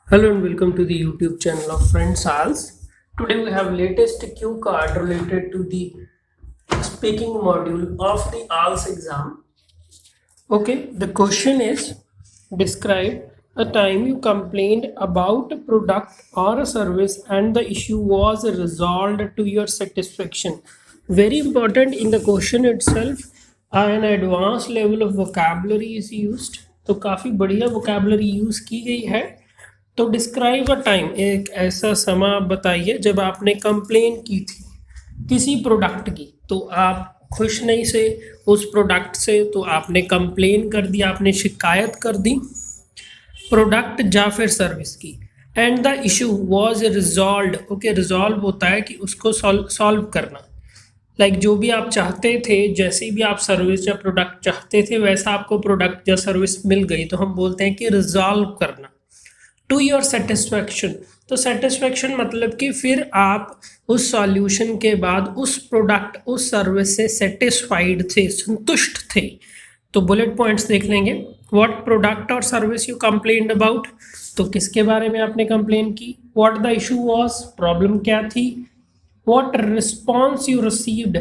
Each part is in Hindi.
Hello and welcome to the YouTube channel of Friends ALS. Today we have latest cue card related to the speaking module of the ALS exam. Okay, the question is describe a time you complained about a product or a service and the issue was resolved to your satisfaction. Very important in the question itself, an advanced level of vocabulary is used. तो काफ़ी बढ़िया vocabulary यूज़ की गई है. तो डिस्क्राइब अ टाइम, एक ऐसा समा आप बताइए जब आपने कंप्लेन की थी किसी प्रोडक्ट की. तो आप खुश नहीं से उस प्रोडक्ट से, तो आपने कंप्लेन कर दिया, आपने शिकायत कर दी प्रोडक्ट या फिर सर्विस की. And the issue was resolve. Okay, resolve होता है कि उसको सॉल्व करना. लाइक जो भी आप चाहते थे, जैसी भी आप सर्विस या प्रोडक्ट चाहते थे वैसा आपको प्रोडक्ट या सर्विस मिल गई, तो हम बोलते हैं कि रिजॉल्व करना. To your satisfaction. तो सेटिस्फैक्शन मतलब कि फिर आप उस सॉल्यूशन के बाद उस प्रोडक्ट उस सर्विस से सेटिस्फाइड थे, संतुष्ट थे. तो बुलेट पॉइंट्स देख लेंगे. व्हाट प्रोडक्ट और सर्विस यू कंप्लेन्ड अबाउट. तो किसके बारे में आपने कंप्लेन की. What the issue was, problem क्या थी. What response you received.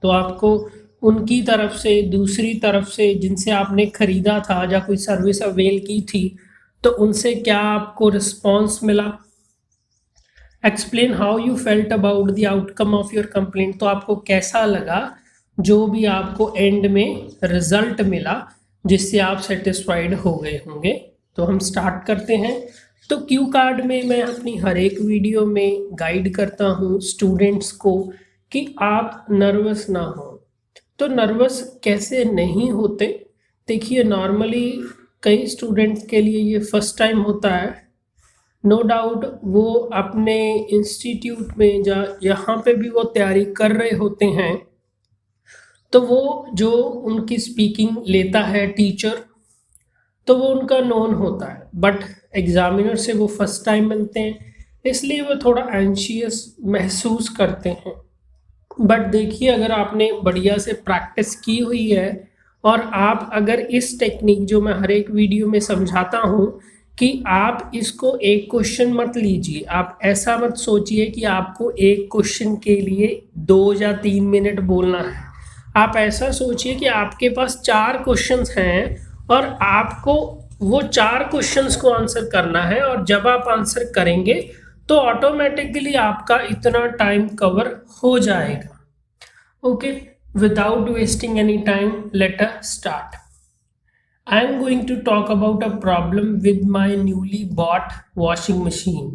तो आपको उनकी तरफ से, दूसरी तरफ से जिनसे आपने खरीदा था या कोई सर्विस अवेल की थी, तो उनसे क्या आपको रिस्पॉन्स मिला. Explain how you felt about the outcome of your complaint. तो आपको कैसा लगा जो भी आपको एंड में रिजल्ट मिला जिससे आप सेटिस्फाइड हो गए होंगे. तो हम स्टार्ट करते हैं. तो क्यू कार्ड में मैं अपनी हर एक वीडियो में गाइड करता हूँ स्टूडेंट्स को कि आप नर्वस ना हो. तो नर्वस कैसे नहीं होते. देखिए, नॉर्मली कई स्टूडेंट्स के लिए ये फर्स्ट टाइम होता है. नो डाउट वो अपने इंस्टीट्यूट में या यहाँ पे भी वो तैयारी कर रहे होते हैं, तो वो जो उनकी स्पीकिंग लेता है टीचर, तो वो उनका नोन होता है. बट एग्जामिनर से वो फर्स्ट टाइम मिलते हैं, इसलिए वो थोड़ा एंशियस महसूस करते हैं. बट देखिए, अगर आपने बढ़िया से प्रैक्टिस की हुई है और आप अगर इस टेक्निक जो मैं हर एक वीडियो में समझाता हूँ कि आप इसको एक क्वेश्चन मत लीजिए. आप ऐसा मत सोचिए कि आपको एक क्वेश्चन के लिए 2 या 3 मिनट बोलना है. आप ऐसा सोचिए कि आपके पास 4 क्वेश्चंस हैं और आपको वो 4 क्वेश्चंस को आंसर करना है. और जब आप आंसर करेंगे तो ऑटोमेटिकली आपका इतना टाइम कवर हो जाएगा. Okay, without wasting any time, let us start. I am going to talk about a problem with my newly bought washing machine.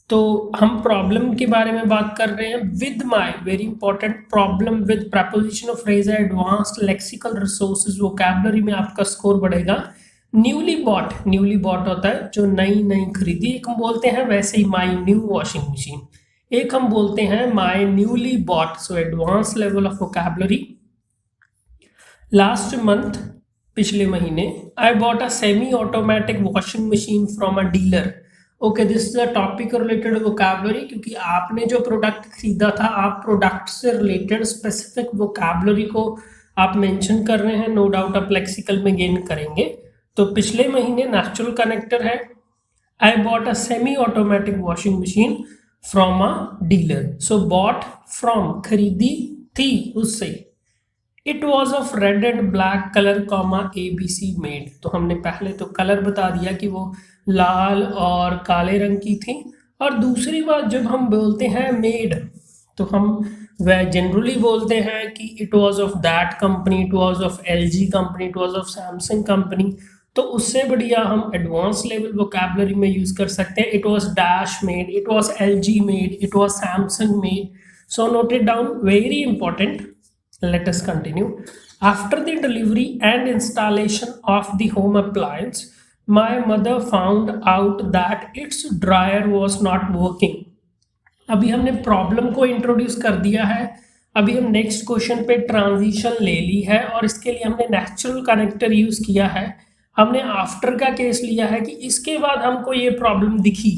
तो हम प्रॉब्लम के बारे में बात कर रहे हैं. With my, very important, problem with preposition of phrase है, एडवांस्ड लेक्सिकल रिसोर्सेज, वोकैबुलरी में आपका स्कोर बढ़ेगा. न्यूली बॉट, न्यूली बॉट होता है जो नई नई खरीदी, एक हम बोलते हैं वैसे ही माई न्यू वॉशिंग मशीन, एक हम बोलते हैं my newly bought. So advance level of vocabulary. Last month, पिछले महीने, I bought a semi automatic washing machine from a dealer. Okay, this is a topic related vocabulary, क्योंकि आपने जो प्रोडक्ट खरीदा था, आप प्रोडक्ट से रिलेटेड स्पेसिफिक वोकैबुलरी को आप मेंशन कर रहे हैं. नो डाउट आप लेक्सिकल में गेन करेंगे. तो पिछले महीने नेचुरल कनेक्टर है. आई bought a semi automatic washing machine from a dealer. So bought from, खरीदी थी उससे. It was of red and black colour comma ABC made. तो हमने पहले तो कलर बता दिया कि वो लाल और काले रंग की थी. और दूसरी बात, जब हम बोलते हैं मेड, तो हम वह जनरली बोलते हैं कि it was of that company, it was of LG company, it was of Samsung company. तो उससे बढ़िया हम एडवांस लेवल वोकैबुलरी में यूज कर सकते हैं. It was dash made, it was LG made, it was Samsung made. So note it down, very important. Let us continue. After the delivery and installation of the home appliance, my mother found out that its dryer was not working. अभी हमने प्रॉब्लम को इंट्रोड्यूस कर दिया है. अभी हम नेक्स्ट क्वेश्चन पे ट्रांजिशन ले ली है और इसके लिए हमने नेचुरल कनेक्टर यूज किया है. हमने आफ्टर का केस लिया है कि इसके बाद हमको ये प्रॉब्लम दिखी.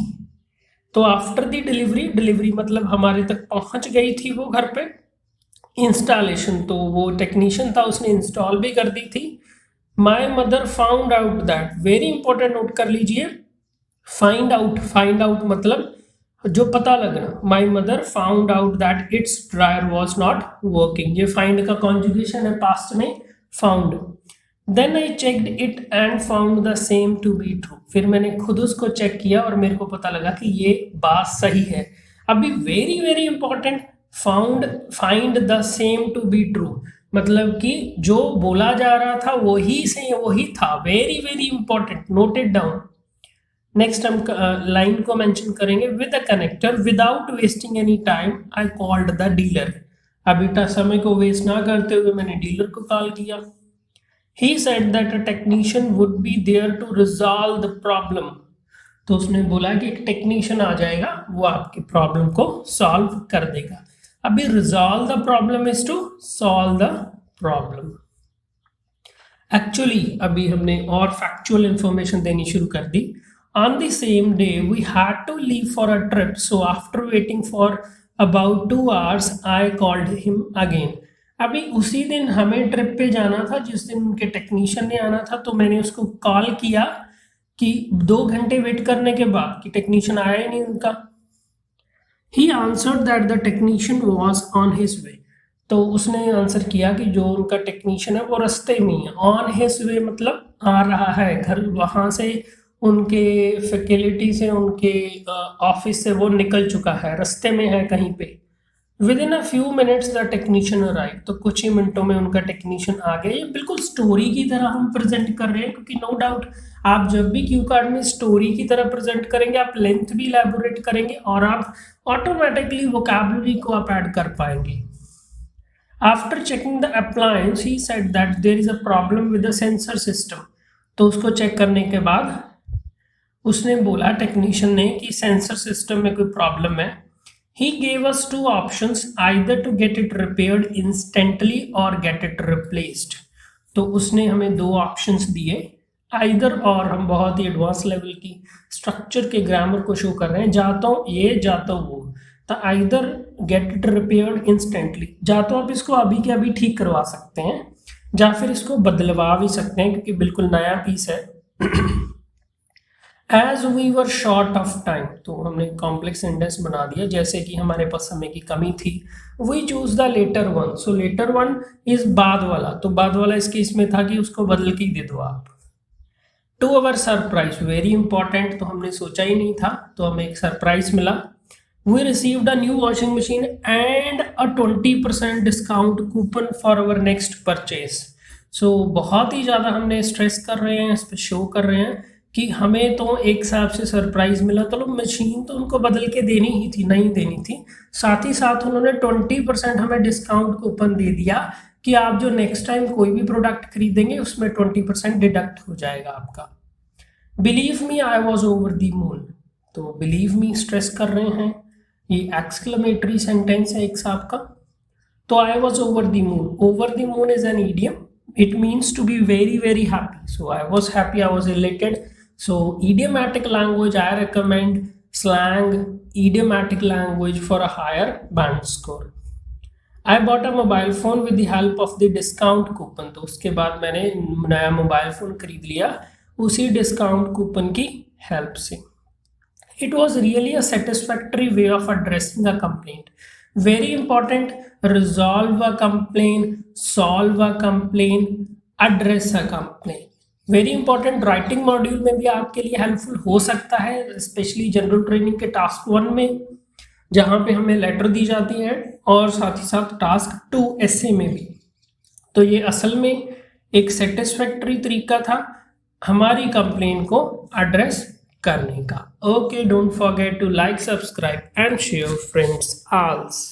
तो आफ्टर द डिलीवरी, डिलीवरी मतलब हमारे तक पहुंच गई थी वो घर पे. इंस्टॉलेशन, तो वो टेक्नीशियन था, उसने इंस्टॉल भी कर दी थी. My mother found out that, very important, note कर लीजिए. फाइंड आउट मतलब जो पता लगना। My mother found out that it's dryer was not working, ये फाइंड का कॉन्जुगेशन है पास्ट में found. Then I checked it and found the same to be true, फिर मैंने खुद उसको चेक किया और मेरे को पता लगा कि ये बात सही है। अभी very very important, find the same to be true मतलब कि जो बोला जा रहा था वही से वही था। Very very important, note it down. Next हम लाइन को मेंशन करेंगे, with a connector without wasting any time I called the dealer. अभी समय को वेस्ट ना करते हुए मैंने डीलर को कॉल किया। He said that a technician would be there to resolve the problem, तो उसने बोला कि एक टेक्नीशियन आ जाएगा, वो आपकी प्रॉब्लम को सॉल्व कर देगा। अभी resolve the problem is to solve the problem. Actually अभी हमने और फैक्चुअल इंफॉर्मेशन देनी शुरू कर दी। On the same day we had to leave for a trip, so after waiting for about 2 hours I called him again. अभी उसी दिन हमें ट्रिप पे जाना था जिस दिन उनके टेक्नीशियन ने आना था, तो मैंने उसको कॉल किया कि 2 घंटे वेट करने के बाद कि टेक्नीशियन आया ही नहीं उनका। He answered that the technician was on his way, तो उसने आंसर किया कि जो उनका टेक्नीशियन है वो रास्ते में ही है। ऑन हिज वे मतलब आ रहा है घर, वहाँ से उनके फैसिलिटी से उनके ऑफिस से वो निकल चुका है, रास्ते में है कहीं पे। With in a few minutes the technician arrive, तो कुछ ही मिनटों में उनका टेक्नीशियन आ गया। ये बिल्कुल स्टोरी की तरह हम प्रेजेंट कर रहे हैं, क्योंकि नो डाउट आप जब भी क्यू कार्ड में स्टोरी की तरह प्रेजेंट करेंगे आप लेंथ भी इलैबोरेट करेंगे और आप ऑटोमेटिकली वोकैबुलरी को आप ऐड कर पाएंगे। After checking the appliance he said that there is a problem with the sensor system, तो उसको चेक करने के बाद उसने बोला टेक्नीशियन ने कि सेंसर सिस्टम में कोई प्रॉब्लम है। He gave us 2 options, either to get it repaired instantly or get it replaced. तो उसने हमें 2 ऑप्शंस दिए, either और। हम बहुत ही एडवांस लेवल की स्ट्रक्चर के ग्रामर को शो कर रहे हैं, जा तो ये जा तो वो। तो either get it repaired instantly, जा तो आप इसको अभी के अभी ठीक करवा सकते हैं, या फिर इसको बदलवा भी सकते हैं क्योंकि बिल्कुल नया पीस है। As we were short of time, तो हमने कॉम्प्लेक्स सेंटेंस बना दिया जैसे कि हमारे पास समय की कमी थी। We choose the latter one, so latter one is बाद वाला, तो बाद वाला इसके इसमें था कि उसको बदल के ही दे दो आप। To our surprise, very important, तो हमने सोचा ही नहीं था, तो हमें एक सरप्राइज मिला। We received a new washing machine and a 20% discount coupon for our next purchase. So बहुत ही ज़्यादा हमने स्ट्रेस कर रहे हैं, इस पर शो कर रहे हैं कि हमें तो एक हिसाब से सरप्राइज मिला, तो मशीन तो उनको बदल के देनी ही थी, नहीं देनी थी, साथ ही साथ उन्होंने 20% हमें डिस्काउंट कूपन दे दिया कि आप जो नेक्स्ट टाइम कोई भी प्रोडक्ट खरीदेंगे उसमें 20% डिडक्ट हो जाएगा आपका। Believe me I was over the moon, तो बिलीव मी स्ट्रेस कर रहे हैं, ये एक्सक्लेमेटरी सेंटेंस है एक साहब का। तो I was over the moon, over the moon is an idiom, it means to be very very happy, so I was happy, I was elated. So idiomatic language, I recommend slang idiomatic language for a higher band score. I bought a mobile phone with the help of the discount coupon, तो उसके बाद मैंने नया मोबाइल फ़ोन खरीद लिया उसी डिस्काउंट कूपन की हेल्प से। It was really a satisfactory way of addressing a complaint. Very important, resolve a complaint, solve a complaint, address a complaint. Very important, writing module में भी आपके लिए हेल्पफुल हो सकता है, स्पेशली जनरल ट्रेनिंग के टास्क 1 में जहाँ पे हमें लेटर दी जाती है, और साथ ही साथ टास्क 2 एसे में भी। तो ये असल में एक सेटिस्फैक्टरी तरीका था हमारी कंप्लेन को एड्रेस करने का। Okay, don't forget to like, subscribe and share friends आल्स।